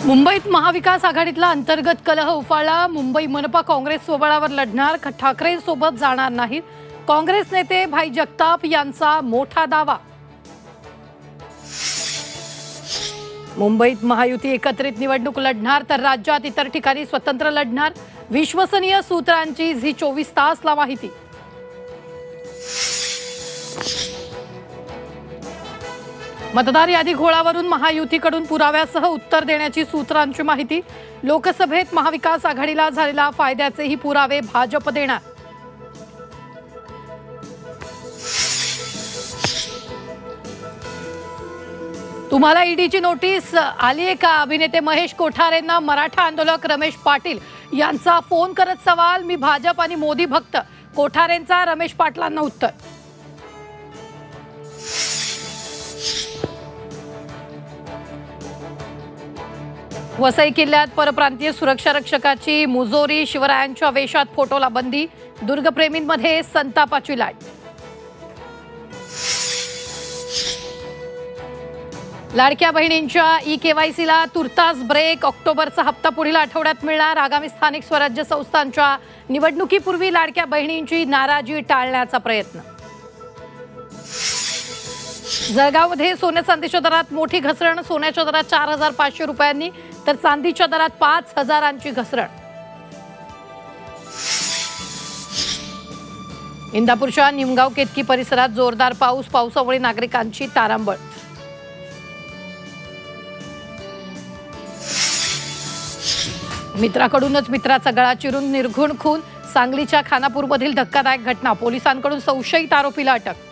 मुंबईत महाविकास आघाडीतला अंतर्गत कलह उफाळला। मुंबई मनपा काँग्रेस स्वबळावर लढणार, ठाकरेंसोबत जाणार नाहीत। काँग्रेस नेते भाई जगताप यांचा मोठा दावा। मुंबईत महायुती एकत्रित निवडणूक लढणार, तर राज्यात इतर ठिकाणी स्वतंत्र लढणार। विश्वसनीय सूत्रांची झी 24 तासला माहिती। मतदार यादी घोळावरून महायुतीकडून पुराव्यासह उत्तर देण्याची सूत्रांची माहिती। लोकसभेत महाविकास आघाडीला झालेल्या फायद्याचेही पुरावे भाजप देणार। तुम्हाला ईडीची नोटीस आली आहे का? अभिनेते महेश कोठारेंना मराठा आंदोलक रमेश पाटील यांचा फोन करत सवाल। मी भाजप आणि मोदी भक्त, कोठारेंचा रमेश पाटलांना उत्तर। वसई किल्ल्यात परप्रांतीय सुरक्षा रक्षकाची मुजोरी, शिवरायांच्या वेशात फोटोला बंदी। दुर्गप्रेमींमध्ये संतापाची लाट। लाडक्या बहिणींच्या ई-केवायसीला तुर्तास ब्रेक। ऑक्टोबरचा हप्ता पुढील आठवड्यात मिळणार। आगामी स्थानिक स्वराज्य संस्थांच्या निवडणुकीपूर्वी लाडक्या बहिणींची नाराजी टाळण्याचा प्रयत्न। जळगावमध्ये सोन्या चांदीच्या दरात मोठी घसरण। सोन्याच्या दरात 4500 रुपयांनी, तर चांदीच्या दरात 5000ची घसरण। इंदापूरच्या निमगाव केतकी परिसरात जोरदार पाऊस। पावसामुळे नागरिकांची तारांबळ। मित्राकडूनच मित्राचा गळा चिरून निर्घृण खून। सांगलीच्या खानापूरमधील धक्कादायक घटना। पोलिसांकडून संशयित आरोपीला अटक।